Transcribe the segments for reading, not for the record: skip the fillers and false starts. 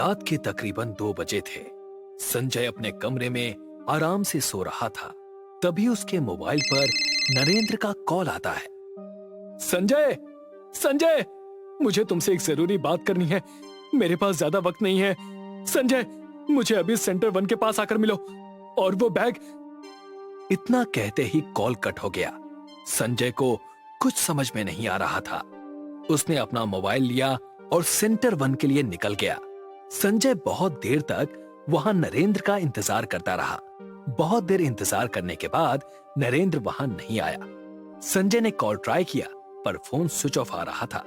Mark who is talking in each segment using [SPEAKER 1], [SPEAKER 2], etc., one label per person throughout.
[SPEAKER 1] रात के तकरीबन 2 बजे थे। संजय अपने कमरे में आराम से सो रहा था। तभी उसके मोबाइल पर नरेंद्र का कॉल आता है। संजय, संजय, मुझे तुमसे एक जरूरी बात करनी है। मेरे पास ज्यादा वक्त नहीं है। संजय, मुझे अभी सेंटर 1 के पास आकर मिलो, और वो बैग। इतना कहते ही कॉल कट हो गया। संजय को कुछ समझ में नहीं आ रहा था। उसने अपना मोबाइल लिया और सेंटर 1 के लिए निकल गया। संजय बहुत देर तक वहां नरेंद्र का इंतजार करता रहा। बहुत देर इंतजार करने के बाद नरेंद्र वहां नहीं आया। संजय ने कॉल ट्राई किया, पर फोन स्विच ऑफ आ रहा था।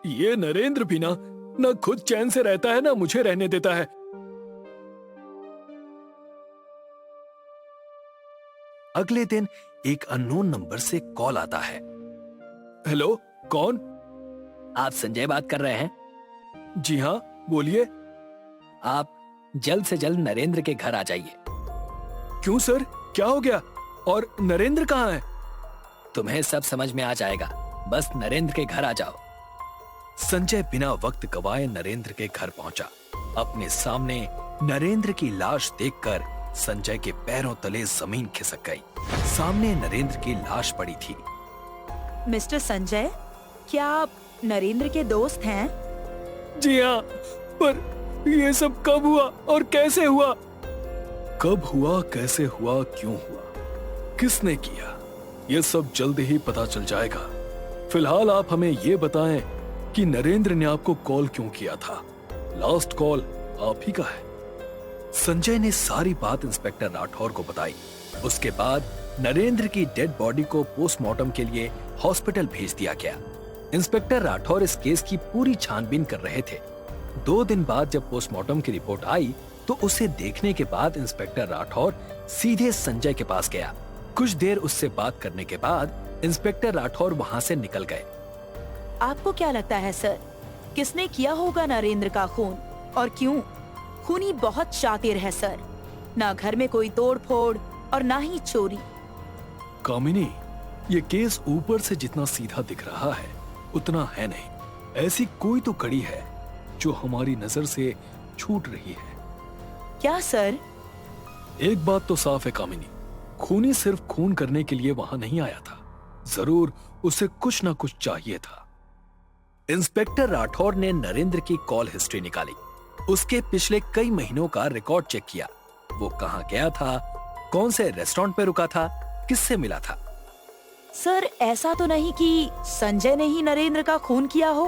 [SPEAKER 1] ये नरेंद्र भी ना खुद चैन से रहता है, ना मुझे रहने देता है। अगले दिन एक अननोन नंबर से कॉल आता है। हेलो, कौन?
[SPEAKER 2] आप संजय बात कर रहे हैं?
[SPEAKER 1] जी हाँ, बोलिए।
[SPEAKER 2] आप जल्द से जल्द नरेंद्र के घर आ जाइए।
[SPEAKER 1] क्यों सर, क्या हो गया? और नरेंद्र कहाँ है?
[SPEAKER 2] तुम्हें सब समझ में आ जाएगा, बस नरेंद्र के घर आ जाओ।
[SPEAKER 1] संजय बिना वक्त गवाए नरेंद्र के घर पहुंचा। अपने सामने नरेंद्र की लाश देखकर संजय के पैरों तले जमीन खिसक गई। सामने नरेंद्र की लाश पड़ी थी।
[SPEAKER 3] मिस्टर संजय, क्या आप नरेंद्र के दोस्त हैं?
[SPEAKER 1] जी हाँ, पर ये सब कब हुआ और कैसे हुआ? कब हुआ, कैसे हुआ, क्यों हुआ, किसने किया, ये सब जल्द ही पता चल जाएगा। फिलहाल आप हमें ये बताएं कि नरेंद्र ने आपको कॉल क्यों किया था? लास्ट कॉल आप ही का है। संजय ने सारी बात इंस्पेक्टर राठौर को बताई। उसके बाद नरेंद्र की डेड बॉडी को पोस्टमार्टम के लिए हॉस्पिटल भेज दिया गया। इंस्पेक्टर राठौर इस केस की पूरी छानबीन कर रहे थे। 2 दिन बाद जब पोस्टमार्टम की रिपोर्ट आई तो उसे देखने के बाद इंस्पेक्टर राठौर सीधे संजय के पास गया। कुछ देर उससे बात करने के बाद इंस्पेक्टर राठौर वहां से निकल गए।
[SPEAKER 3] आपको क्या लगता है सर, किसने किया होगा नरेंद्र का खून, और क्यों? खूनी बहुत शातिर है सर, ना घर में कोई तोड़ फोड़ और ना ही चोरी।
[SPEAKER 1] कामिनी, ये केस ऊपर से जितना सीधा दिख रहा है उतना है नहीं। ऐसी कोई तो कड़ी है जो हमारी नजर से छूट रही है।
[SPEAKER 3] क्या सर?
[SPEAKER 1] एक बात तो साफ है कामिनी, खूनी सिर्फ खून करने के लिए वहां नहीं आया था। जरूर उसे कुछ ना कुछ चाहिए था। इंस्पेक्टर राठौर ने नरेंद्र की कॉल हिस्ट्री निकाली। उसके पिछले कई महीनों का रिकॉर्ड चेक किया। वो कहां गया था, कौन से रेस्टोरेंट पे रुका था, किससे मिला था।
[SPEAKER 3] सर, ऐसा तो नहीं कि संजय ने ही नरेंद्र का खून किया हो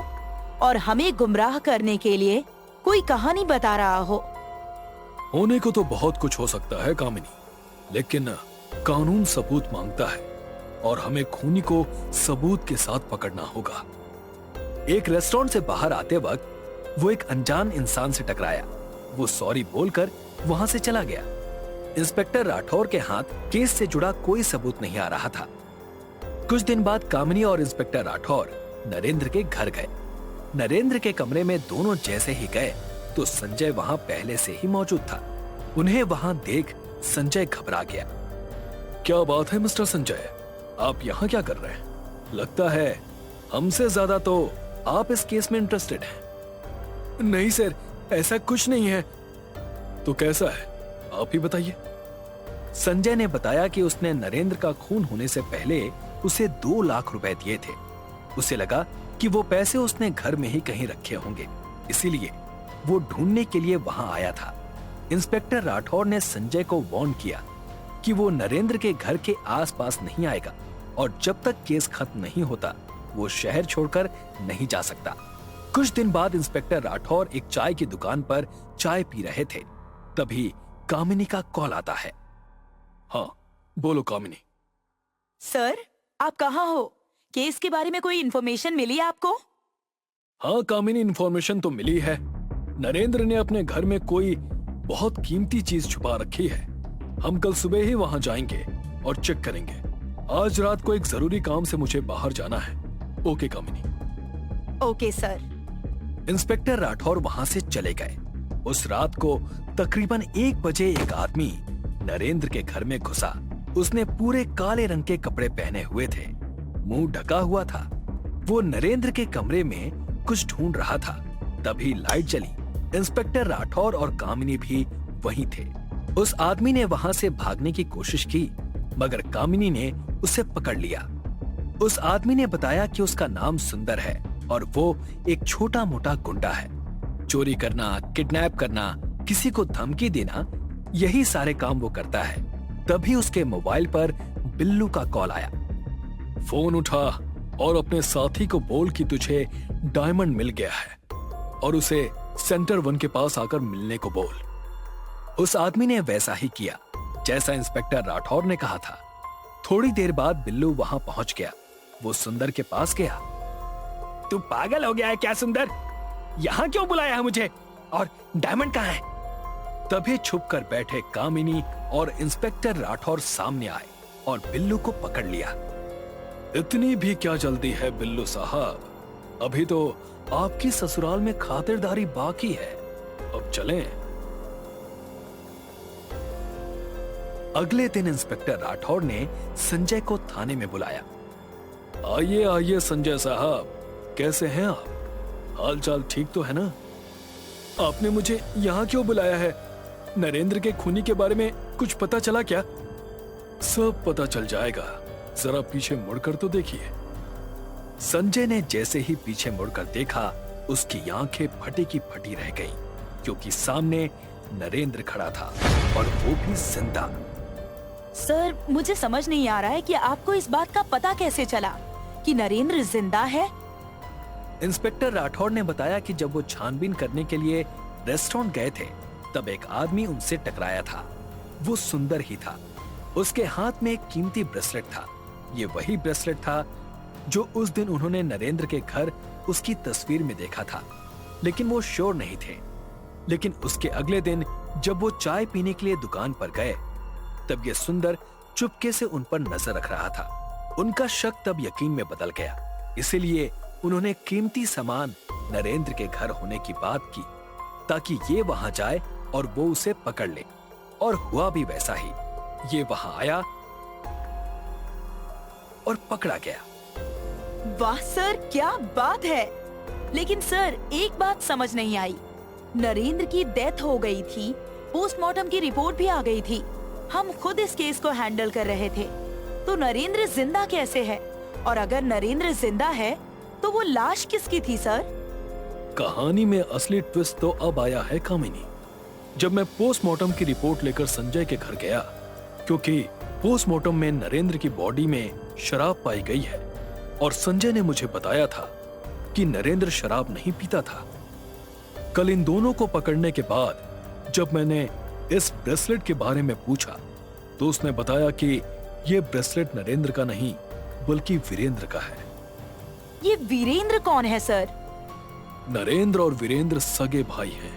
[SPEAKER 3] और हमें गुमराह करने के लिए कोई कहानी बता रहा हो?
[SPEAKER 1] होने को तो बहुत कुछ हो सकता है कामिनी, लेकिन कानून सबूत मांगता है और हमें खूनी को सबूत के साथ पकड़ना होगा। एक रेस्टोरेंट से बाहर आते वक्त वो एक अनजान इंसान से टकराया। वो सॉरी बोलकर वहां से चला गया। इंस्पेक्टर राठौर के हाथ केस से जुड़ा कोई सबूत नहीं आ रहा था। कुछ दिन बाद कामिनी और इंस्पेक्टर राठौर नरेंद्र के घर गए। नरेंद्र के कमरे में दोनों जैसे ही गए तो संजय वहां पहले से ही मौजूद था। उन्हें वहां देख संजय घबरा गया। क्या बात है मिस्टर संजय, आप यहाँ क्या कर रहे हैं? लगता है हमसे ज्यादा तो आप इस केस में इंटरेस्टेड हैं। नहीं सर, ऐसा कुछ नहीं है। तो कैसा है, आप ही बताइए। संजय ने बताया कि उसने नरेंद्र का खून होने से पहले उसे 2 लाख रुपए दिए थे। उसे लगा कि वो पैसे उसने घर में ही कहीं रखे होंगे, इसीलिए वो ढूंढने के लिए वहां आया था। इंस्पेक्टर राठौर ने संजय को वार्न किया कि वो नरेंद्र के घर के आसपास नहीं आएगा और जब तक केस खत्म नहीं होता वो शहर छोड़कर नहीं जा सकता। कुछ दिन बाद इंस्पेक्टर राठौर एक चाय की दुकान पर चाय पी रहे थे। तभी कामिनी का कॉल आता है। हाँ, बोलो कामिनी।
[SPEAKER 3] सर, आप कहाँ हो? केस के बारे में कोई इन्फॉर्मेशन मिली आपको?
[SPEAKER 1] हाँ कामिनी, इन्फॉर्मेशन तो मिली है। नरेंद्र ने अपने घर में कोई बहुत कीमती चीज छुपा रखी है। हम कल सुबह ही वहां जाएंगे और चेक करेंगे। आज रात को एक जरूरी काम से मुझे बाहर जाना है। Okay Kamini.
[SPEAKER 3] Okay sir.
[SPEAKER 1] Inspector Rathore वहां से चले गए। उस रात को तकरीबन 1 बजे एक आदमी नरेंद्र के घर में घुसा। उसने पूरे काले रंग के कपड़े पहने हुए थे, मुंह ढका हुआ था। वो नरेंद्र के कमरे में कुछ ढूंढ रहा था। तभी लाइट जली
[SPEAKER 2] इंस्पेक्टर राठौर और कामिनी भी वहीं थे। उस आदमी ने वहां से भागने की कोशिश की, मगर कामिनी ने उसे पकड़ लिया। उस आदमी ने बताया कि उसका नाम सुंदर है और वो एक छोटा मोटा गुंडा है। चोरी करना, किडनैप करना, किसी को धमकी देना, यही सारे काम वो करता है। तभी उसके मोबाइल पर बिल्लू का कॉल आया।
[SPEAKER 1] फोन उठा और अपने साथी को बोल कि तुझे डायमंड मिल गया है और उसे सेंटर 1 के पास आकर मिलने को बोल।
[SPEAKER 2] उस आदमी ने वैसा ही किया जैसा इंस्पेक्टर राठौर ने कहा था। थोड़ी देर बाद बिल्लू वहां पहुंच गया। वो सुंदर के पास गया।
[SPEAKER 4] तू पागल हो गया है क्या सुंदर? यहाँ क्यों बुलाया है मुझे? और डायमंड कहाँ है?
[SPEAKER 2] तभी छुप कर बैठे कामिनी और इंस्पेक्टर राठौर सामने आए और बिल्लू को पकड़ लिया।
[SPEAKER 1] इतनी भी क्या जल्दी है बिल्लू साहब? अभी तो आपकी ससुराल में खातिरदारी बाकी है। अब चलें।
[SPEAKER 2] अगले दिन इंस्पेक्टर राठौर ने संजय को थाने में बुलाया।
[SPEAKER 1] आइए आइए संजय साहब, कैसे हैं आप? हाल चाल ठीक तो है ना? आपने मुझे यहाँ क्यों बुलाया है? नरेंद्र के खूनी के बारे में कुछ पता चला क्या? सब पता चल जाएगा, जरा पीछे मुड़कर तो देखिए।
[SPEAKER 2] संजय ने जैसे ही पीछे मुड़कर देखा, उसकी आंखें फटी की फटी रह गईं, क्योंकि सामने नरेंद्र खड़ा था और वो भी जिंदा।
[SPEAKER 3] सर, मुझे समझ नहीं आ रहा है कि आपको इस बात का पता कैसे चला कि नरेंद्र जिंदा है?
[SPEAKER 2] इंस्पेक्टर राठौर ने बताया कि जब वो छानबीन करने के लिए रेस्टोरेंट गए थे, तब एक आदमी उनसे टकराया था। वो सुंदर ही था। उसके हाथ में एक कीमती ब्रेसलेट था। ये वही ब्रेसलेट था जो उस दिन उन्होंने नरेंद्र के घर उसकी तस्वीर में देखा था, लेकिन वो श्योर नहीं थे। लेकिन उसके अगले दिन जब वो चाय पीने के लिए दुकान पर गए, तब ये सुंदर चुपके से उन पर नजर रख रहा था। उनका शक तब यकीन में बदल गया। इसीलिए उन्होंने कीमती सामान नरेंद्र के घर होने की बात की, ताकि ये वहां जाए और वो उसे पकड़ ले। और हुआ भी वैसा ही। ये वहां आया और पकड़ा गया।
[SPEAKER 3] वाह सर, क्या बात है। लेकिन सर, एक बात समझ नहीं आई। नरेंद्र की डेथ हो गई थी, पोस्टमार्टम की रिपोर्ट भी आ गई थी, हम खुद इस केस को हैंडल कर रहे थे, तो नरेंद्र जिंदा कैसे है? और अगर नरेंद्र जिंदा है तो वो लाश किसकी थी सर?
[SPEAKER 1] कहानी में असली ट्विस्ट तो अब आया है कामिनी। जब मैं पोस्टमार्टम की रिपोर्ट लेकर संजय के घर गया, क्योंकि पोस्टमार्टम में नरेंद्र की बॉडी में शराब पाई गई है, और संजय ने मुझे बताया था कि नरेंद्र शराब नहीं पीता था। कल इन दोनों को पकड़ने के बाद जब मैंने इस ब्रेसलेट के बारे में पूछा, तो उसने बताया कि ये ब्रेसलेट नरेंद्र का नहीं बल्कि वीरेंद्र का है।
[SPEAKER 3] ये वीरेंद्र कौन है सर?
[SPEAKER 1] नरेंद्र और वीरेंद्र सगे भाई हैं।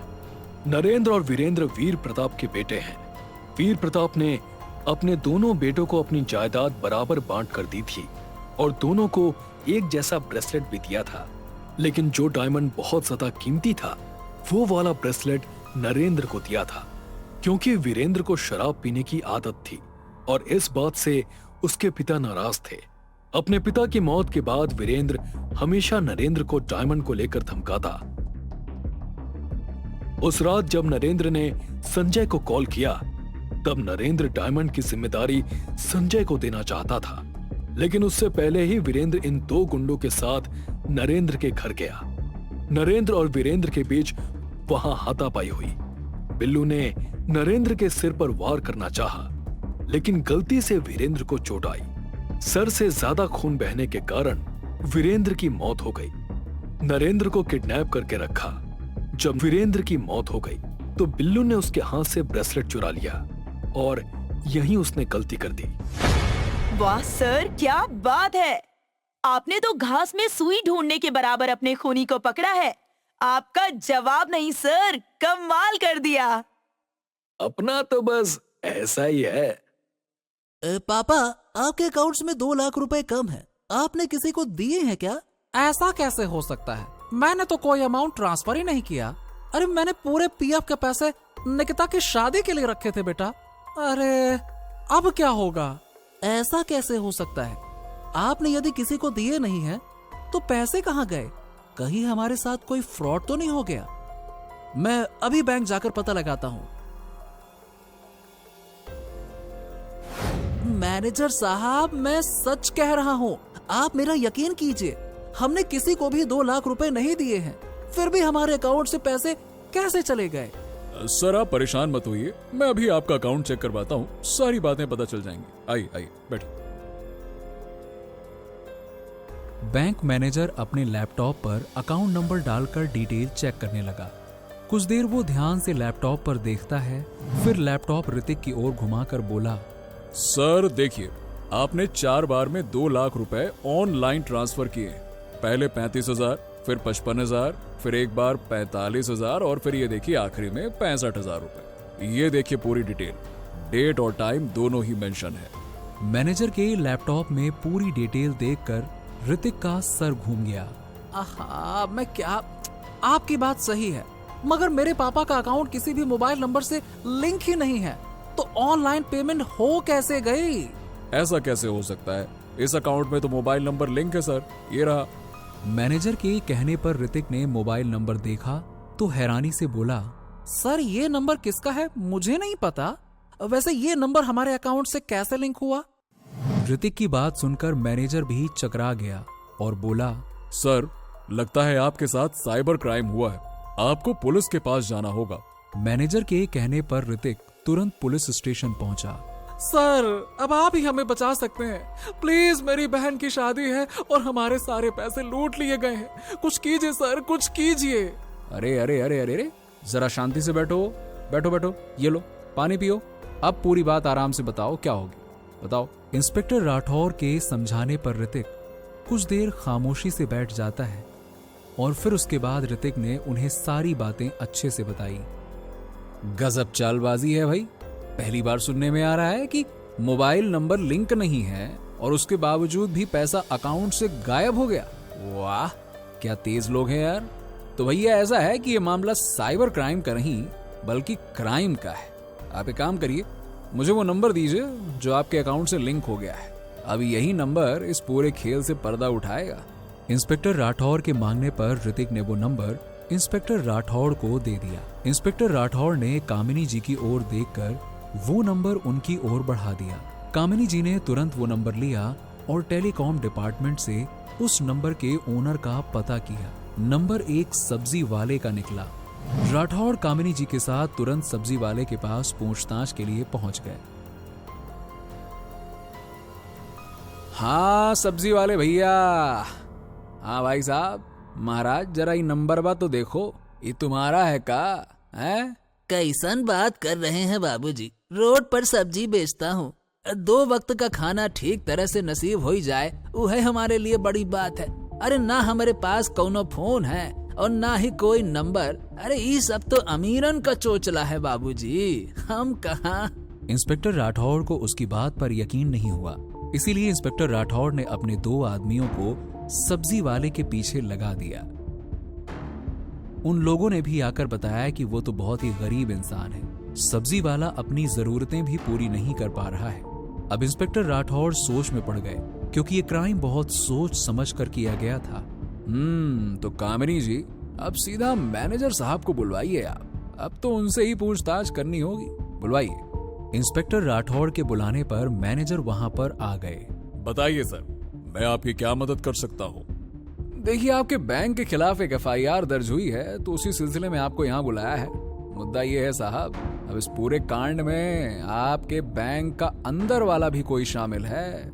[SPEAKER 1] नरेंद्र और वीरेंद्र वीर प्रताप के बेटे हैं। वीर प्रताप ने अपने दोनों बेटों को अपनी जायदाद बराबर बांट कर दी थी और दोनों को एक जैसा ब्रेसलेट भी दिया था। लेकिन जो डायमंड बहुत ज्यादा कीमती था, वो वाला ब्रेसलेट नरेंद्र को दिया था, क्योंकि वीरेंद्र को शराब पीने की आदत थी और इस बात से उसके पिता नाराज थे। अपने पिता की मौत के बाद वीरेंद्र हमेशा नरेंद्र को डायमंड को लेकर धमकाता। उस रात जब नरेंद्र ने संजय को कॉल किया, तब नरेंद्र डायमंड की जिम्मेदारी संजय को देना चाहता था, लेकिन उससे पहले ही वीरेंद्र इन दो गुंडों के साथ नरेंद्र के घर गया। नरेंद्र और वीरेंद्र के बीच वहां हाथापाई हुई। बिल्लू ने नरेंद्र के सिर पर वार करना चाहा, लेकिन गलती से वीरेंद्र को चोट आई। सर से ज्यादा खून बहने के कारण वीरेंद्र की मौत हो गई। नरेंद्र को किडनैप करके रखा। जब वीरेंद्र की मौत हो गई, तो बिल्लू ने उसके हाथ से ब्रेसलेट चुरा लिया और यहीं उसने गलती कर दी।
[SPEAKER 3] वाह सर, क्या बात है। आपने तो घास में सुई ढूंढने के बराबर अपने खूनी को पकड़ा है। आपका जवाब नहीं सर, कमाल कर दिया।
[SPEAKER 1] अपना तो बस ऐसा ही है।
[SPEAKER 5] पापा, आपके अकाउंट्स में 2 लाख रुपए कम है। आपने किसी को दिए हैं क्या?
[SPEAKER 6] ऐसा कैसे हो सकता है? मैंने तो कोई अमाउंट ट्रांसफर ही नहीं किया। अरे मैंने पूरे पीएफ के पैसे निकिता की शादी के लिए रखे थे बेटा। अरे अब क्या होगा?
[SPEAKER 5] ऐसा कैसे हो सकता है? आपने यदि किसी को दिए नहीं है तो पैसे कहाँ गए? कहीं हमारे साथ कोई फ्रॉड तो नहीं हो गया?
[SPEAKER 6] मैं अभी बैंक जाकर पता लगाता हूँ। मैनेजर साहब, मैं सच कह रहा हूँ, आप मेरा यकीन कीजिए, हमने किसी को भी 2 लाख रुपए नहीं दिए हैं, फिर भी हमारे अकाउंट से पैसे कैसे चले गए?
[SPEAKER 7] सर आप परेशान मत होइए, मैं अभी आपका अकाउंट चेक करवाता हूँ, सारी बातें पता चल जाएंगी। आइए आइए बैठिए।
[SPEAKER 6] बैंक मैनेजर अपने लैपटॉप पर अकाउंट नंबर डालकर डिटेल चेक करने लगा। कुछ देर वो ध्यान से लैपटॉप पर देखता है, फिर लैपटॉप ऋतिक की ओर घुमाकर बोला,
[SPEAKER 7] सर देखिए, आपने 4 बार में 2 लाख रुपए ऑनलाइन ट्रांसफर किए। पहले 35,000, फिर 55,000, फिर एक बार 45,000 और फिर ये देखिए आखिरी में 65,000 रुपए। ये देखिए पूरी डिटेल, डेट और टाइम दोनों ही मेंशन है।
[SPEAKER 6] मैनेजर के लैपटॉप में पूरी डिटेल देखकर ऋतिक का सर घूम गया। आहा, मैं क्या, आपकी बात सही है, मगर मेरे पापा का अकाउंट किसी भी मोबाइल नंबर से लिंक ही नहीं है, तो ऑनलाइन पेमेंट हो कैसे गई?
[SPEAKER 7] ऐसा कैसे हो सकता है? इस अकाउंट में तो मोबाइल नंबर लिंक है सर, ये रहा।
[SPEAKER 6] मैनेजर के कहने पर ऋतिक ने मोबाइल नंबर देखा तो हैरानी से बोला, सर ये नंबर किसका है? मुझे नहीं पता। वैसे ये नंबर हमारे अकाउंट से कैसे लिंक हुआ? ऋतिक की बात सुनकर मैनेजर भी चकरा गया और बोला,
[SPEAKER 7] सर लगता है आपके साथ साइबर क्राइम हुआ है, आपको पुलिस के पास जाना होगा।
[SPEAKER 6] मैनेजर के कहने पर ऋतिक तुरंत पुलिस स्टेशन पहुंचा। सर अब आप ही हमें बचा सकते हैं, प्लीज, मेरी बहन की शादी है और हमारे सारे पैसे लूट लिए गए हैं, कुछ कीजिए सर, कुछ कीजिए।
[SPEAKER 2] अरे अरे अरे अरे अरे, जरा शांति से बैठो, बैठो बैठो, ये लो पानी पियो, अब पूरी बात आराम से बताओ, क्या होगी बताओ।
[SPEAKER 6] इंस्पेक्टर राठौर के समझाने पर ऋतिक कुछ देर खामोशी से बैठ जाता है और फिर उसके बाद ऋतिक ने उन्हें सारी बातें अच्छे से बताई।
[SPEAKER 2] गजब चालबाजी है भाई, पहली बार सुनने में आ रहा है कि मोबाइल नंबर लिंक नहीं है और उसके बावजूद भी पैसा अकाउंट से गायब हो गया। वाह, क्या तेज लोग हैं यार। तो भैया ऐसा है कि ये मामला साइबर क्राइम का नहीं बल्कि क्राइम का है। आप एक काम करिए, मुझे वो नंबर दीजिए जो आपके अकाउंट से लिंक हो गया है, अब यही नंबर इस पूरे खेल से पर्दा उठाएगा।
[SPEAKER 6] इंस्पेक्टर राठौर के मांगने पर ऋतिक ने वो नंबर इंस्पेक्टर राठौर को दे दिया। इंस्पेक्टर राठौर ने कामिनी जी की ओर देखकर वो नंबर उनकी ओर बढ़ा दिया। कामिनी जी ने तुरंत वो नंबर लिया और टेलीकॉम डिपार्टमेंट से उस नंबर के ओनर का पता किया। नंबर एक सब्जी वाले का निकला। राठौर कामिनी जी के साथ तुरंत सब्जी वाले के पास पूछताछ के लिए पहुंच गए।
[SPEAKER 2] हाँ सब्जी वाले भैया, हाँ भाई साहब, महाराज जरा ये नंबर बा तो देखो, ये तुम्हारा है का? है
[SPEAKER 5] कैसन बात कर रहे हैं बाबूजी, रोड पर सब्जी बेचता हूँ,
[SPEAKER 2] 2 वक्त का खाना ठीक तरह से नसीब हो ही जाए, वो है हमारे लिए बड़ी बात है। अरे ना हमारे पास कोनो फोन है और ना ही कोई नंबर, अरे ये सब तो अमीरन का चोचला है बाबूजी, हम कहाँ।
[SPEAKER 6] इंस्पेक्टर राठौर को उसकी बात पर यकीन नहीं हुआ, इसीलिए इंस्पेक्टर राठौर ने अपने 2 आदमियों को सब्जी वाले के पीछे लगा दिया। उन लोगों ने भी आकर बताया कि वो तो बहुत ही गरीब इंसान है, सब्जी वाला अपनी जरूरतें भी पूरी नहीं कर पा रहा है। अब इंस्पेक्टर राठौर सोच में पड़ गए क्योंकि ये क्राइम बहुत सोच समझ कर किया गया था।
[SPEAKER 2] तो कामिनी जी अब सीधा मैनेजर साहब को बुलवाइए आप, अब तो उनसे ही पूछताछ करनी होगी, बुलवाइए।
[SPEAKER 6] इंस्पेक्टर राठौर के बुलाने पर मैनेजर वहां पर आ गए।
[SPEAKER 7] बताइए सर, मैं आपकी क्या मदद कर सकता हूँ?
[SPEAKER 2] देखिए आपके बैंक के खिलाफ एक FIR दर्ज हुई है, तो उसी सिलसिले में आपको यहाँ बुलाया है। मुद्दा ये है साहब, अब इस पूरे कांड में आपके बैंक का अंदर वाला भी कोई शामिल है।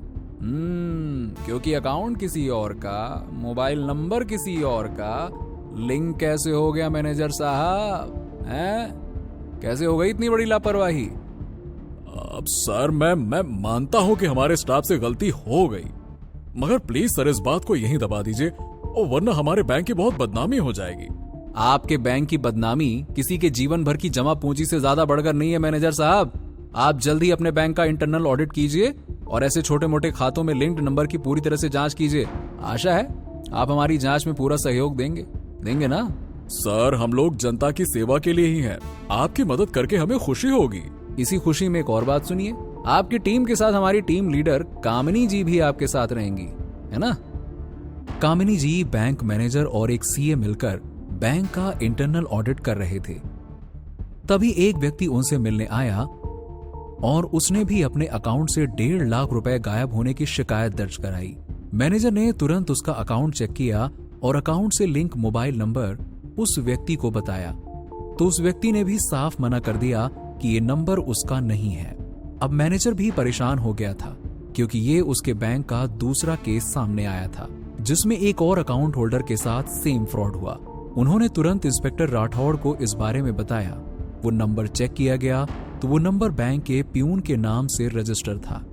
[SPEAKER 2] क्योंकि अकाउंट किसी और का, मोबाइल नंबर किसी और का, लिंक कैसे हो गया मैनेजर साहब? हैं? कैसे हो गई इतनी बड़ी लापरवाही?
[SPEAKER 7] अब सर मैं मानता हूँ कि हमारे स्टाफ से गलती हो गई, मगर प्लीज सर इस बात को यहीं दबा दीजिए, और वरना हमारे बैंक की बहुत बदनामी हो जाएगी।
[SPEAKER 2] आपके बैंक की बदनामी किसी के जीवन भर की जमा पूंजी से ज्यादा बढ़कर नहीं है मैनेजर साहब। आप जल्दी अपने बैंक का इंटरनल ऑडिट कीजिए और ऐसे छोटे मोटे खातों में लिंक्ड नंबर की पूरी तरह से जांच कीजिए। आशा है आप हमारी जांच में पूरा सहयोग देंगे ना?
[SPEAKER 7] सर हम लोग जनता की सेवा के लिए ही हैं, आपकी मदद करके हमें खुशी होगी।
[SPEAKER 2] इसी खुशी में एक और बात सुनिए, आपकी टीम के साथ हमारी टीम लीडर कामिनी जी भी आपके साथ रहेंगी, है ना?
[SPEAKER 6] कामिनी जी, बैंक मैनेजर और एक CA मिलकर बैंक का इंटरनल ऑडिट कर रहे थे। तभी एक व्यक्ति उनसे मिलने आया और उसने भी अपने अकाउंट से 1.5 लाख रुपए गायब होने की शिकायत दर्ज कराई। मैनेजर ने तुरंत उसका अकाउंट चेक किया और अकाउंट से लिंक मोबाइल नंबर उस व्यक्ति को बताया, तो उस व्यक्ति ने भी साफ मना कर दिया कि ये नंबर उसका नहीं है। अब मैनेजर भी परेशान हो गया था क्योंकि ये उसके बैंक का दूसरा केस सामने आया था जिसमें एक और अकाउंट होल्डर के साथ सेम फ्रॉड हुआ। उन्होंने तुरंत इंस्पेक्टर राठौड़ को इस बारे में बताया। वो नंबर चेक किया गया तो वो नंबर बैंक के प्यून के नाम से रजिस्टर था।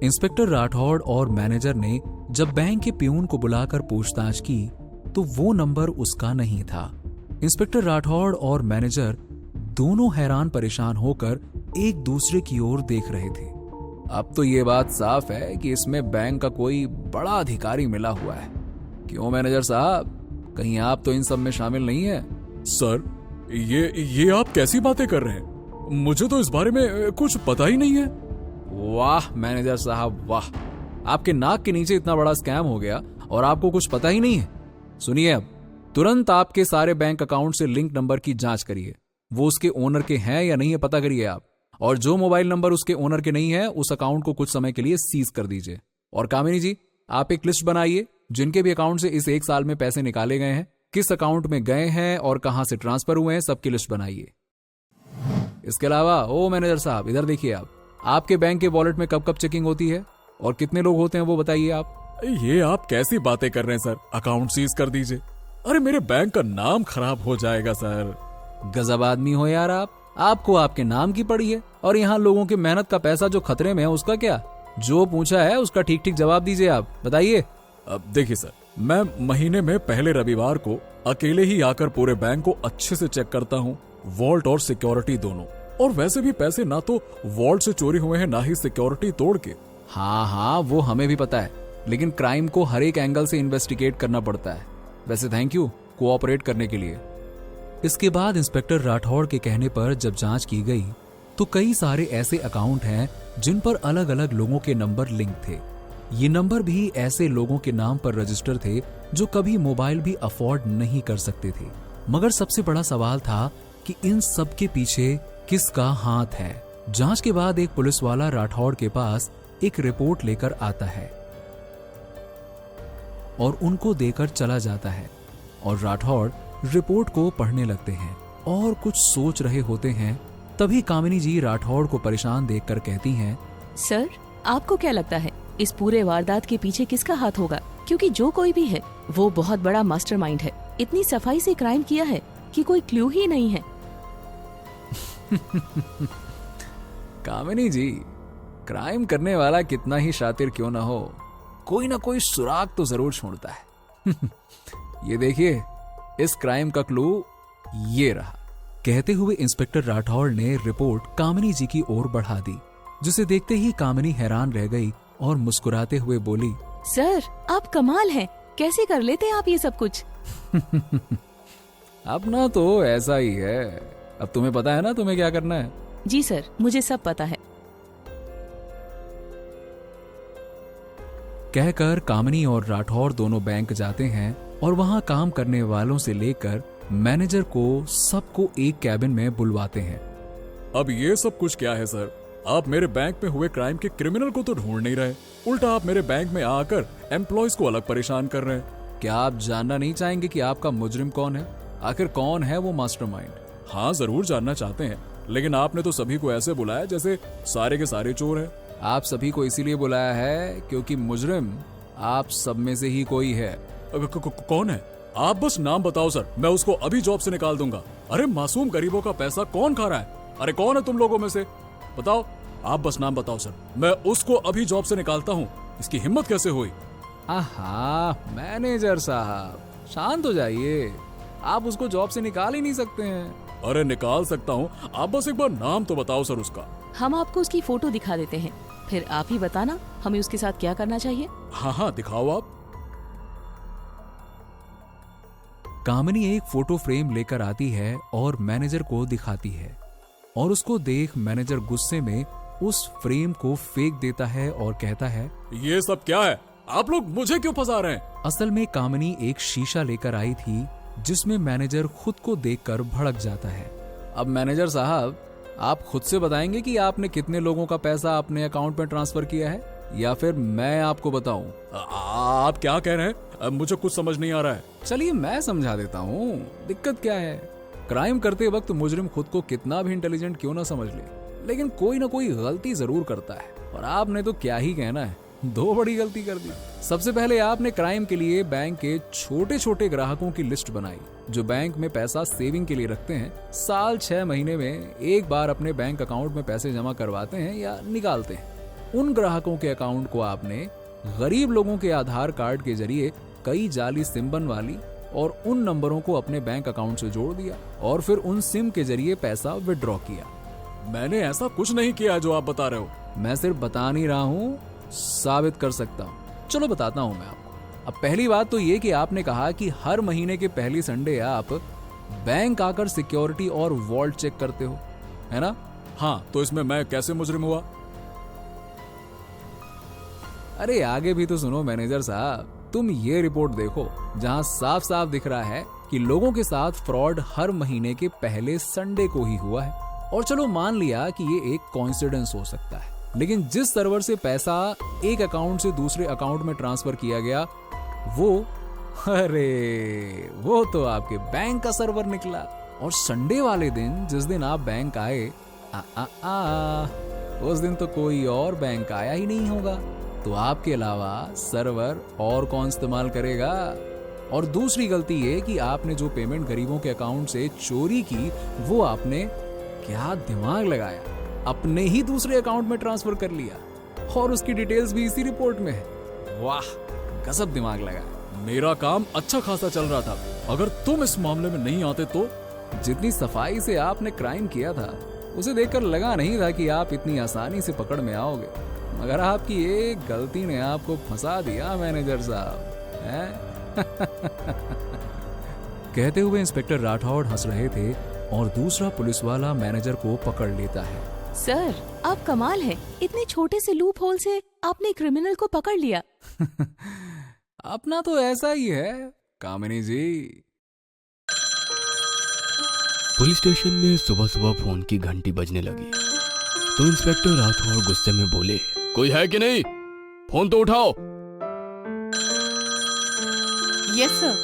[SPEAKER 6] इंस्पेक्टर राठौड़ और मैनेजर ने जब बैंक के प्यून को बुलाकर पूछताछ की तो वो नंबर उसका नहीं था। इंस्पेक्टर राठौड़ और मैनेजर दोनों हैरान परेशान होकर एक दूसरे की ओर देख रहे थे। अब तो ये बात साफ है कि इसमें बैंक का कोई बड़ा अधिकारी मिला हुआ है। क्यों मैनेजर साहब, कहीं आप तो इन सब में शामिल नहीं है?
[SPEAKER 7] सर, ये आप कैसी बातें कर रहे हैं? मुझे तो इस बारे में कुछ पता ही नहीं है।
[SPEAKER 6] वाह मैनेजर साहब वाह, आपके नाक के नीचे इतना बड़ा स्कैम हो गया और आपको कुछ पता ही नहीं है। सुनिए, अब तुरंत आपके सारे बैंक अकाउंट से लिंक नंबर की जांच करिए। वो उसके ओनर के हैं या नहीं है पता करिए आप, और जो मोबाइल नंबर उसके ओनर के नहीं है उस अकाउंट को कुछ समय के लिए सीज कर दीजिए। और कामिनी जी, आप एक लिस्ट बनाइए जिनके भी अकाउंट से इस 1 साल में पैसे निकाले गए हैं, किस अकाउंट में गए हैं और कहां से ट्रांसफर हुए हैं, सबकी लिस्ट बनाइए। इसके अलावा ओ मैनेजर साहब, इधर देखिए आप, आपके बैंक के वॉलेट में कब कब चेकिंग होती है और कितने लोग होते हैं वो बताइए आप।
[SPEAKER 7] ये आप कैसी बातें कर रहे हैं सर? अकाउंट सीज कर दीजिए। अरे मेरे बैंक का नाम खराब हो जाएगा सर।
[SPEAKER 6] गजब आदमी हो यार आप, आपको आपके नाम की पड़ी है और यहाँ लोगों की मेहनत का पैसा जो खतरे में है उसका क्या? जो पूछा है उसका ठीक ठीक जवाब दीजिए आप, बताइए।
[SPEAKER 7] अब देखिए सर, मैं महीने में पहले रविवार को अकेले ही आकर पूरे बैंक को अच्छे से चेक करता हूँ, वॉल्ट और सिक्योरिटी दोनों। और वैसे भी पैसे ना तो वॉल्ट से चोरी हुए हैं ना ही सिक्योरिटी तोड़ के।
[SPEAKER 6] हाँ वो हमें भी पता है, लेकिन क्राइम को हर एक एंगल से इन्वेस्टिगेट करना पड़ता है। वैसे थैंक यू कोऑपरेट करने के लिए। इसके बाद इंस्पेक्टर राठौड़ के कहने पर जब जांच की गई तो कई सारे ऐसे अकाउंट हैं जिन पर अलग अलग लोगों के नंबर लिंक थे। ये नंबर भी ऐसे लोगों के नाम पर रजिस्टर थे जो कभी मोबाइल भी अफोर्ड नहीं कर सकते थे। मगर सबसे बड़ा सवाल था कि इन सब के पीछे किसका हाथ है। जांच के बाद एक पुलिस वाला राठौड़ के पास एक रिपोर्ट लेकर आता है और उनको देकर चला जाता है और राठौड़ रिपोर्ट को पढ़ने लगते हैं और कुछ सोच रहे होते हैं। तभी कामिनी जी राठौड़ को परेशान देखकर कहती हैं,
[SPEAKER 8] सर, आपको क्या लगता है इस पूरे वारदात के पीछे किसका हाथ होगा? क्योंकि जो कोई भी है वो बहुत बड़ा मास्टरमाइंड है। इतनी सफाई से क्राइम किया है कि कोई क्लू ही नहीं है।
[SPEAKER 6] कामिनी जी, क्राइम करने वाला कितना ही शातिर क्यों ना हो, कोई ना कोई सुराग तो जरूर छोड़ता है। ये देखिए, इस क्राइम का क्लू ये रहा। कहते हुए इंस्पेक्टर राठौड़ ने रिपोर्ट कामिनी जी की ओर बढ़ा दी, जिसे देखते ही कामिनी हैरान रह गई और मुस्कुराते हुए बोली,
[SPEAKER 8] सर, आप कमाल हैं। कैसे कर लेते हैं आप ये सब कुछ?
[SPEAKER 6] अपना तो ऐसा ही है। अब तुम्हें पता है ना तुम्हें क्या करना है।
[SPEAKER 8] जी सर, मुझे सब पता है।
[SPEAKER 6] कहकर कामिनी और राठौड़ दोनों बैंक जाते हैं और वहां काम करने वालों से लेकर मैनेजर को सबको एक कैबिन में बुलवाते हैं।
[SPEAKER 7] अब ये सब कुछ क्या है सर? आप मेरे बैंक में हुए क्राइम के क्रिमिनल को तो ढूंढ नहीं रहे, उल्टा आप मेरे बैंक में आकर एम्प्लॉयज को अलग परेशान कर रहे हैं।
[SPEAKER 6] क्या आप जानना नहीं चाहेंगे कि आपका मुजरिम कौन है? आखिर कौन है वो मास्टरमाइंड?
[SPEAKER 7] हाँ जरूर जानना चाहते हैं, लेकिन आपने तो सभी को ऐसे बुलाया जैसे सारे के सारे चोर हैं।
[SPEAKER 6] आप सभी को इसीलिए बुलाया है क्योंकि मुजरिम आप सब में से ही कोई है।
[SPEAKER 7] कौन है? आप बस नाम बताओ सर, मैं उसको अभी जॉब से निकाल दूंगा। अरे मासूम गरीबों का पैसा कौन खा रहा है? अरे कौन है तुम लोगों में से? बताओ, आप बस नाम बताओ सर, मैं उसको अभी जॉब से निकालता हूँ। इसकी हिम्मत कैसे हुई?
[SPEAKER 6] आहा, मैनेजर साहब शांत हो जाइए, आप उसको जॉब से निकाल ही नहीं सकते हैं।
[SPEAKER 7] अरे निकाल सकता हूँ, आप बस एक बार नाम तो बताओ सर उसका।
[SPEAKER 8] हम आपको उसकी फोटो दिखा देते हैं, फिर आप ही बताना हमें उसके साथ क्या करना चाहिए।
[SPEAKER 7] हाँ दिखाओ आप।
[SPEAKER 6] कामिनी एक फोटो फ्रेम लेकर आती है और मैनेजर को दिखाती है और उसको देख मैनेजर गुस्से में उस फ्रेम को फेंक देता है और कहता है,
[SPEAKER 7] ये सब क्या है? आप लोग मुझे क्यों फंसा रहे हैं?
[SPEAKER 6] असल में कामिनी एक शीशा लेकर आई थी जिसमें मैनेजर खुद को देखकर भड़क जाता है। अब मैनेजर साहब, आप खुद से बताएंगे कि आपने कितने लोगों का पैसा अपने अकाउंट में ट्रांसफर किया है, या फिर मैं आपको बताऊं?
[SPEAKER 7] आप क्या कह रहे हैं? मुझे कुछ समझ नहीं आ रहा है।
[SPEAKER 6] चलिए मैं समझा देता हूँ, दिक्कत क्या है। क्राइम करते वक्त मुजरिम खुद को कितना भी इंटेलिजेंट क्यों ना समझ ले, लेकिन कोई ना कोई गलती जरूर करता है। और आपने तो क्या ही कहना है, 2 बड़ी गलती कर दी। सबसे पहले आपने क्राइम के लिए बैंक के छोटे छोटे ग्राहकों की लिस्ट बनाई जो बैंक में पैसा सेविंग के लिए रखते हैं, साल 6 महीने में एक बार अपने बैंक अकाउंट में पैसे जमा करवाते हैं या निकालते हैं। उन ग्राहकों के अकाउंट को आपने गरीब लोगों के आधार कार्ड के जरिए कई जाली सिम बनवाली और उन नंबरों को अपने बैंक अकाउंट से जोड़ दिया और फिर उन सिम के जरिए पैसा विड्रॉ किया।
[SPEAKER 7] मैंने ऐसा कुछ नहीं किया जो आप बता रहे हो।
[SPEAKER 6] मैं सिर्फ बता नहीं रहा हूँ, साबित कर सकता हूँ। चलो बताता हूँ मैं आपको। अब पहली बात तो ये कि आपने कहा कि हर महीने के पहली संडे आप बैंक आकर सिक्योरिटी और वॉल्ट चेक करते हो, है ना?
[SPEAKER 7] हाँ, तो इसमें मैं कैसे मुजरिम हुआ?
[SPEAKER 6] अरे आगे भी तो सुनो मैनेजर साहब। तुम ये रिपोर्ट देखो जहां साफ साफ दिख रहा है कि लोगों के साथ फ्रॉड हर महीने के पहले संडे को ही हुआ है। और चलो मान लिया कि ये एक कोइंसिडेंस हो सकता है, लेकिन जिस सर्वर से पैसा एक अकाउंट से दूसरे अकाउंट में ट्रांसफर किया गया वो तो आपके बैंक का सर्वर निकला। और संडे वाले दिन जिस दिन आप बैंक आए उस दिन तो कोई और बैंक आया ही नहीं होगा, तो आपके अलावा सर्वर और कौन इस्तेमाल करेगा? और दूसरी गलती ये कि आपने जो पेमेंट गरीबों के अकाउंट से चोरी की वो आपने क्या दिमाग लगाया, अपने ही दूसरे अकाउंट में ट्रांसफर कर लिया और उसकी डिटेल्स भी इसी रिपोर्ट में है। वाह, गजब दिमाग लगाया।
[SPEAKER 7] मेरा काम अच्छा खासा चल रहा था, अगर तुम इस मामले में नहीं आते तो।
[SPEAKER 6] जितनी सफाई से आपने क्राइम किया था उसे देखकर लगा नहीं था कि आप इतनी आसानी से पकड़ में आओगे, मगर आपकी एक गलती ने आपको फंसा दिया मैनेजर साहब, हैं? कहते हुए इंस्पेक्टर राठौड़ हंस रहे थे और दूसरा पुलिस वाला मैनेजर को पकड़ लेता है।
[SPEAKER 8] सर, आप कमाल है, इतने छोटे से लूप होल से आपने क्रिमिनल को पकड़ लिया।
[SPEAKER 6] अपना तो ऐसा ही है कामिनी जी।
[SPEAKER 9] पुलिस स्टेशन में सुबह सुबह फोन की घंटी बजने लगी तो इंस्पेक्टर राठौड़ गुस्से में बोले, कोई है कि नहीं? फोन तो उठाओ।
[SPEAKER 10] Yes sir.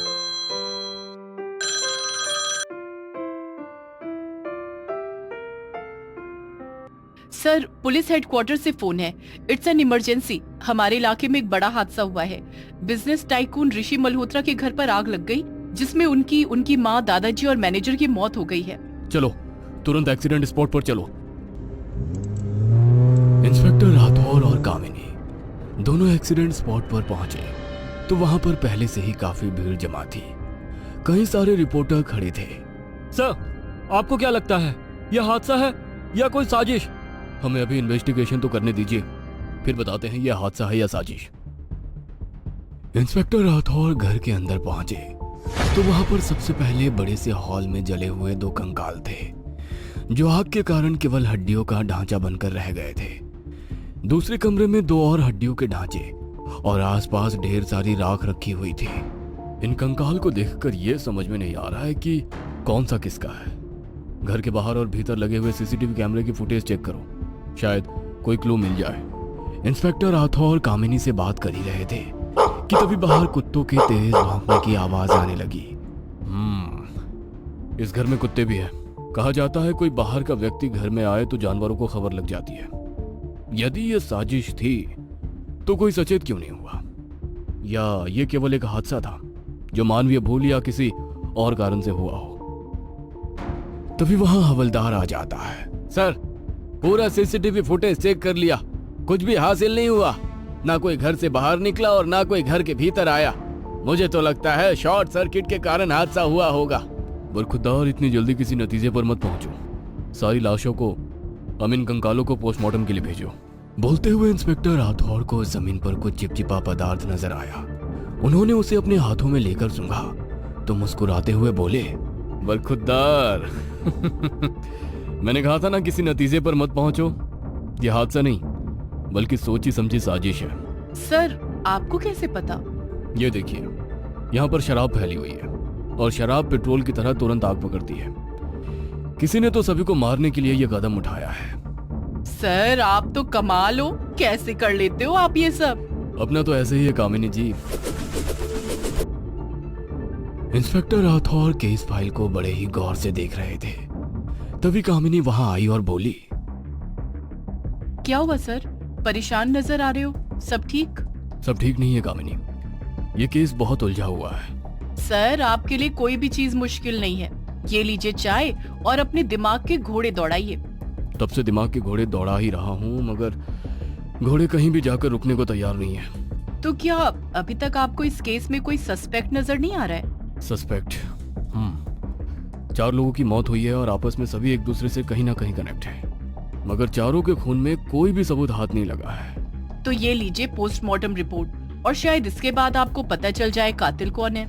[SPEAKER 10] Sir, police headquarter से फोन है। It's an emergency. हमारे इलाके में एक बड़ा हादसा हुआ है। बिजनेस टाइकून ऋषि मल्होत्रा के घर पर आग लग गई, जिसमें उनकी माँ, दादाजी और मैनेजर की मौत हो गई है।
[SPEAKER 9] चलो तुरंत एक्सीडेंट स्पॉट पर चलो। इंस्पेक्टर राठौड़ और कामिनी दोनों एक्सीडेंट स्पॉट पर पहुंचे तो वहां पर पहले से ही काफी भीड़ जमा थी। कई सारे रिपोर्टर खड़े थे।
[SPEAKER 11] सर, आपको क्या लगता है, यह हादसा है या कोई साजिश?
[SPEAKER 9] हमें अभी इन्वेस्टिगेशन तो करने दीजिए, फिर बताते हैं यह हादसा है या साजिश। इंस्पेक्टर राठौड़ घर के अंदर पहुंचे तो वहां पर सबसे पहले बड़े से हॉल में जले हुए 2 कंकाल थे जो आग के कारण केवल हड्डियों का ढांचा बनकर रह गए थे। दूसरे कमरे में 2 और हड्डियों के ढांचे और आसपास ढेर सारी राख रखी हुई थी। इन कंकाल को देखकर यह समझ में नहीं आ रहा है कि कौन सा किसका है। घर के बाहर और भीतर लगे हुए सीसीटीवी कैमरे की फुटेज चेक करो, शायद कोई क्लू मिल जाए। इंस्पेक्टर राठौड़ कामिनी से बात कर ही रहे थे कि तभी बाहर कुत्तों के तेज भौंकने की आवाज आने लगी। इस घर में कुत्ते भी हैं। कहा जाता है कोई बाहर का व्यक्ति घर में आए तो जानवरों को खबर लग जाती है। यदि ये साजिश थी तो कोई सचेत क्यों नहीं हुआ, या ये केवल एक हादसा था जो मानवीय भूल या किसी और कारण से हुआ हो। तभी वहां हवलदार आ जाता है।
[SPEAKER 11] सर, पूरा सीसीटीवी फुटेज चेक कर लिया, कुछ भी हासिल नहीं हुआ। ना कोई घर से बाहर निकला और ना कोई घर के भीतर आया। मुझे तो लगता है शॉर्ट सर्किट के कारण हादसा हुआ होगा।
[SPEAKER 9] बरखुरदार, इतनी जल्दी किसी नतीजे पर मत पहुंचो। सारी लाशों को, इन कंकालों को पोस्टमार्टम के लिए भेजो। बोलते हुए इंस्पेक्टर राठौड़ को जमीन पर कुछ चिपचिपा पदार्थ नजर आया। उन्होंने उसे अपने हाथों में लेकर सूंघा तो मुस्कुराते हुए बोले,
[SPEAKER 11] बरखुरदार, मैंने कहा था ना किसी नतीजे पर मत पहुंचो। यह हादसा नहीं बल्कि सोची समझी साजिश है।
[SPEAKER 10] सर, आपको कैसे पता?
[SPEAKER 9] ये देखिए, यहाँ पर शराब फैली हुई है और शराब पेट्रोल की तरह तुरंत आग पकड़ती है। किसी ने तो सभी को मारने के लिए ये कदम उठाया है।
[SPEAKER 10] सर आप तो कमाल हो, कैसे कर लेते हो आप ये सब?
[SPEAKER 9] अपना तो ऐसे ही है कामिनी जी। इंस्पेक्टर राठौर केस फाइल को बड़े ही गौर से देख रहे थे। तभी कामिनी वहां आई और बोली,
[SPEAKER 10] क्या हुआ सर, परेशान नजर आ रहे हो? सब ठीक?
[SPEAKER 9] सब ठीक नहीं है कामिनी, ये केस बहुत उलझा हुआ है।
[SPEAKER 10] सर आपके लिए कोई भी चीज मुश्किल नहीं है। ये लीजिए चाय और अपने दिमाग के घोड़े दौड़ाइए।
[SPEAKER 9] तब से दिमाग के घोड़े दौड़ा ही रहा हूँ, मगर घोड़े कहीं भी जाकर रुकने को तैयार नहीं है।
[SPEAKER 10] तो क्या अभी तक आपको इस केस में कोई सस्पेक्ट नजर नहीं आ रहा है?
[SPEAKER 9] सस्पेक्ट? 4 लोगों की मौत हुई है और आपस में सभी एक दूसरे से कहीं ना कहीं कनेक्ट है, मगर चारों के खून में कोई भी सबूत हाथ नहीं लगा है।
[SPEAKER 10] तो ये लीजिए पोस्टमार्टम रिपोर्ट और शायद इसके बाद आपको पता चल जाए कातिल कौन है।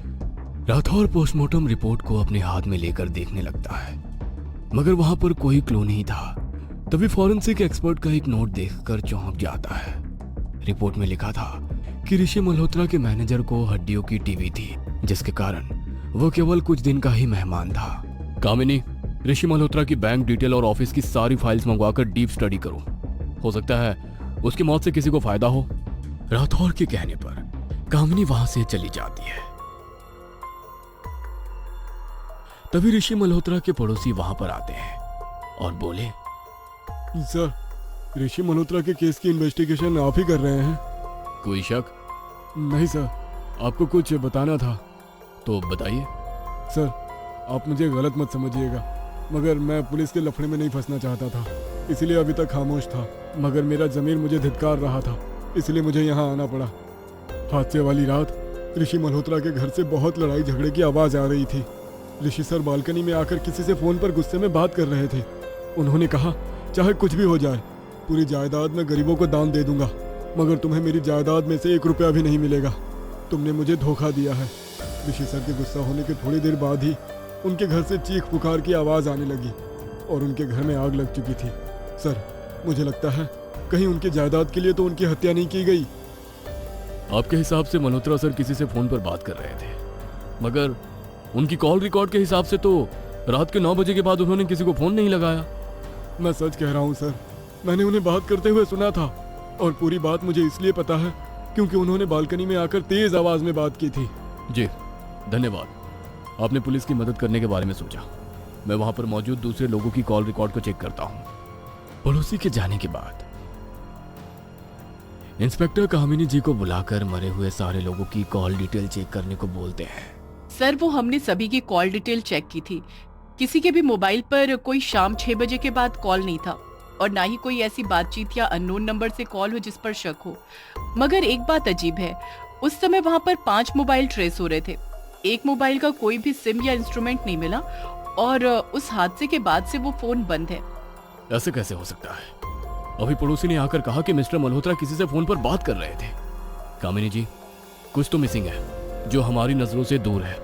[SPEAKER 9] राठौर पोस्टमार्टम रिपोर्ट को अपने हाथ में लेकर देखने लगता है, मगर वहां पर कोई क्लू नहीं था। तभी फॉरेंसिक एक्सपर्ट का एक नोट देखकर चौंक जाता है। रिपोर्ट में लिखा था कि ऋषि मल्होत्रा के मैनेजर को हड्डियों की टीबी थी, जिसके कारण वो केवल कुछ दिन का ही मेहमान था। कामिनी, ऋषि मल्होत्रा की बैंक डिटेल और ऑफिस की सारी फाइल्स मंगवाकर डीप स्टडी करो। हो सकता है उसकी मौत से किसी को फायदा हो। राठौर के कहने पर कामिनी वहां से चली जाती है। तभी ऋषि मल्होत्रा के पड़ोसी वहां पर आते हैं और बोले,
[SPEAKER 12] सर, ऋषि मल्होत्रा के केस की इन्वेस्टिगेशन आप ही कर रहे हैं?
[SPEAKER 9] कोई शक?
[SPEAKER 12] नहीं सर, आपको कुछ बताना था।
[SPEAKER 9] तो बताइए।
[SPEAKER 12] सर, आप मुझे गलत मत समझिएगा, मगर मैं पुलिस के लफड़े में नहीं फंसना चाहता था, इसलिए अभी तक खामोश था। मगर मेरा जमीर मुझे धिक्कार रहा था, इसलिए मुझे यहाँ आना पड़ा। हादसे वाली रात ऋषि मल्होत्रा के घर से बहुत लड़ाई झगड़े की आवाज़ आ रही थी। ऋषि सर बालकनी में आकर किसी से फ़ोन पर गुस्से में बात कर रहे थे। उन्होंने कहा, चाहे कुछ भी हो जाए, पूरी जायदाद मैं गरीबों को दान दे दूंगा, मगर तुम्हें मेरी जायदाद में से 1 रुपया भी नहीं मिलेगा। तुमने मुझे धोखा दिया है। ऋषि सर के गुस्सा होने के थोड़ी देर बाद ही उनके घर से चीख पुकार की आवाज़ आने लगी और उनके घर में आग लग चुकी थी। सर, मुझे लगता है कहीं उनकी जायदाद के लिए तो उनकी हत्या नहीं की गई।
[SPEAKER 9] आपके हिसाब से मल्होत्रा सर किसी से फोन पर बात कर रहे थे, मगर उनकी कॉल रिकॉर्ड के हिसाब से तो रात के 9 बजे के बाद उन्होंने किसी को फोन नहीं लगाया।
[SPEAKER 12] मैं सच कह रहा हूँ सर, मैंने उन्हें बात करते हुए सुना था और पूरी बात मुझे इसलिए पता है क्योंकि उन्होंने बालकनी में आकर तेज आवाज में बात की थी।
[SPEAKER 9] जी धन्यवाद, आपने पुलिस की मदद करने के बारे में सोचा। मैं वहां पर मौजूद दूसरे लोगों की कॉल रिकॉर्ड को चेक करता हूँ। पड़ोसी के जाने के बाद इंस्पेक्टर कामिनी जी को बुलाकर मरे हुए सारे लोगों की कॉल डिटेल चेक करने को बोलते हैं।
[SPEAKER 10] सर वो हमने सभी की कॉल डिटेल चेक की थी, किसी के भी मोबाइल पर कोई शाम 6 बजे के बाद कॉल नहीं था और ना ही कोई ऐसी बातचीत या अननोन नंबर से कॉल हो जिस पर शक हो। मगर एक बात अजीब है, उस समय वहाँ पर 5 मोबाइल ट्रेस हो रहे थे। एक मोबाइल का कोई भी सिम या इंस्ट्रूमेंट नहीं मिला और उस हादसे के बाद से वो फोन बंद है।
[SPEAKER 9] ऐसे कैसे हो सकता है? अभी पड़ोसी ने आकर कहा कि मिस्टर मल्होत्रा किसी से फोन पर बात कर रहे थे। कामिनी जी, कुछ तो मिसिंग है जो हमारी नजरों से दूर है।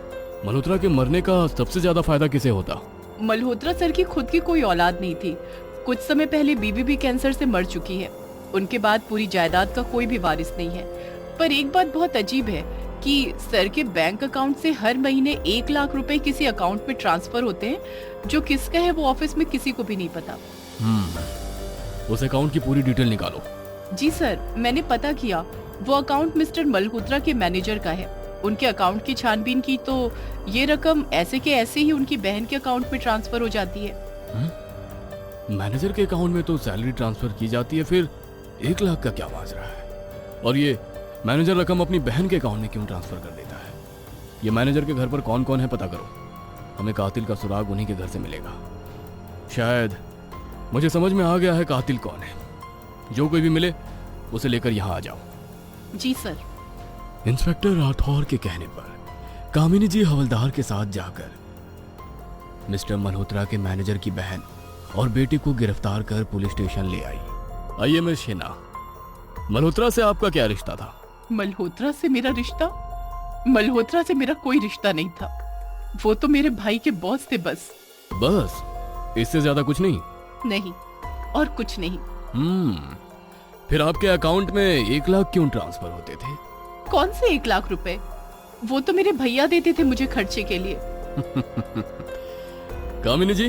[SPEAKER 9] मल्होत्रा के मरने का सबसे ज्यादा फायदा किसे होता?
[SPEAKER 10] मल्होत्रा सर की खुद की कोई औलाद नहीं थी। कुछ समय पहले बीवी भी कैंसर से मर चुकी है। उनके बाद पूरी जायदाद का कोई भी वारिस नहीं है। पर एक बात बहुत अजीब है कि सर के बैंक अकाउंट से हर महीने 1 लाख रुपए किसी अकाउंट में ट्रांसफर होते हैं जो किसका है वो ऑफिस में किसी को भी नहीं पता।
[SPEAKER 9] उस अकाउंट की पूरी डिटेल निकालो।
[SPEAKER 10] जी सर, मैंने पता किया, वो अकाउंट मिस्टर मल्होत्रा के मैनेजर का है। उनके अकाउंट की छानबीन की तो ये रकम ऐसे के ऐसे ही उनकी बहन के अकाउंट में ट्रांसफर हो जाती है।
[SPEAKER 9] मैनेजर के अकाउंट में तो सैलरी ट्रांसफर की जाती है, फिर 1 लाख का क्या माजरा है? और ये मैनेजर रकम अपनी बहन के अकाउंट में क्यों ट्रांसफर कर देता है? ये मैनेजर के घर पर कौन कौन है पता करो, हमें कातिल का सुराग उन्हीं के घर से मिलेगा। शायद मुझे समझ में आ गया है कातिल कौन है। जो कोई भी मिले उसे लेकर यहाँ आ जाओ।
[SPEAKER 10] जी सर।
[SPEAKER 9] इंस्पेक्टर राठौर के कहने पर कामिनी जी हवलदार के साथ जाकर मिस्टर मल्होत्रा के मैनेजर की बहन और बेटे को गिरफ्तार कर पुलिस स्टेशन ले आई। आइए मिस शेना, मल्होत्रा से आपका क्या रिश्ता था?
[SPEAKER 10] मल्होत्रा से मेरा रिश्ता? मल्होत्रा से मेरा कोई रिश्ता नहीं था। वो तो मेरे भाई के बॉस थे बस।
[SPEAKER 9] बस? इससे ज्यादा कुछ नहीं?
[SPEAKER 10] नहीं, और कुछ नहीं।
[SPEAKER 9] फिर आपके अकाउंट में 1 लाख क्यों ट्रांसफर होते थे?
[SPEAKER 10] कौन से 1 लाख रुपए? वो तो मेरे भैया देते थे मुझे खर्चे के लिए।
[SPEAKER 11] कामिनी जी,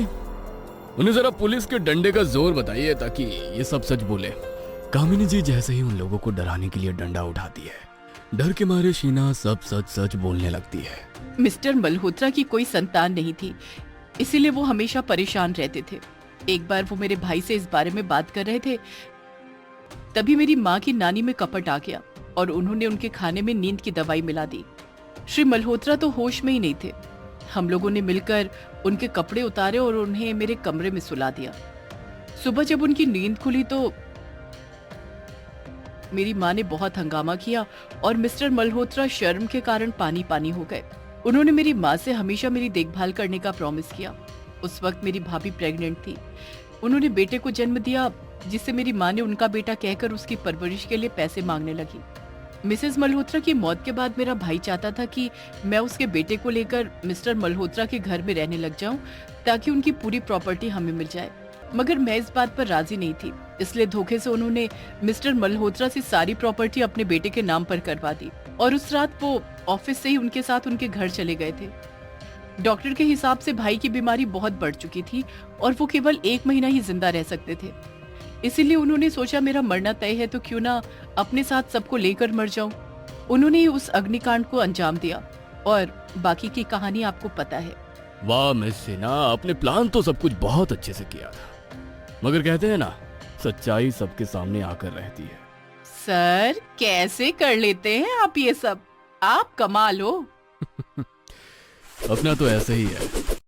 [SPEAKER 11] उन्हें जरा पुलिस के डंडे का जोर बताइए ताकि ये सब सच बोले। कामिनी जी जैसे ही उन लोगों को डराने के लिए डंडा उठाती है, डर के मारे शीना सब सच सच बोलने लगती है।
[SPEAKER 10] मिस्टर मल्होत्रा की कोई संतान नहीं थी, इसीलिए वो हमेशा परेशान रहते थे। एक बार वो मेरे भाई से इस बारे में बात कर रहे थे, तभी मेरी माँ की नानी में कपट आ गया और उन्होंने उनके खाने में नींद की दवाई मिला दी। श्री मल्होत्रा तो होश में ही नहीं थे। हम लोगों ने मिलकर उनके कपड़े उतारे और उन्हें मेरे कमरे में सुला दिया। सुबह जब उनकी नींद खुली तो मेरी माँ ने बहुत हंगामा किया और मिस्टर मल्होत्रा शर्म के कारण पानी पानी हो गए। उन्होंने मेरी माँ से हमेशा मेरी देखभाल करने का प्रॉमिस किया। उस वक्त मेरी भाभी प्रेग्नेंट थी। उन्होंने बेटे को जन्म दिया, जिससे मेरी माँ ने उनका बेटा कहकर उसकी परवरिश के लिए पैसे मांगने लगी। मिसेस मल्होत्रा की मौत के बाद मेरा भाई चाहता था कि मैं उसके बेटे को लेकर मिस्टर मल्होत्रा के घर में रहने लग जाऊं ताकि उनकी पूरी प्रॉपर्टी हमें मिल जाए, मगर मैं इस बात पर राजी नहीं थी। इसलिए धोखे से उन्होंने मिस्टर मल्होत्रा से सारी प्रॉपर्टी अपने बेटे के नाम पर करवा दी और उस रात वो ऑफिस से ही उनके साथ उनके घर चले गए थे। डॉक्टर के हिसाब से भाई की बीमारी बहुत बढ़ चुकी थी और वो केवल 1 महीना ही जिंदा रह सकते थे। इसीलिए उन्होंने सोचा मेरा मरना तय है तो क्यों ना अपने साथ सबको लेकर मर जाऊं। उन्होंने ही उस अग्निकांड को अंजाम दिया और बाकी की कहानी आपको पता है।
[SPEAKER 11] वाह मिस सिन्हा, आपने प्लान तो सब कुछ बहुत अच्छे से किया था, मगर कहते हैं ना, सच्चाई सबके सामने आकर रहती है।
[SPEAKER 10] सर कैसे कर लेते हैं आप ये सब? आप कमाल हो।
[SPEAKER 11] अपना तो ऐसे ही है।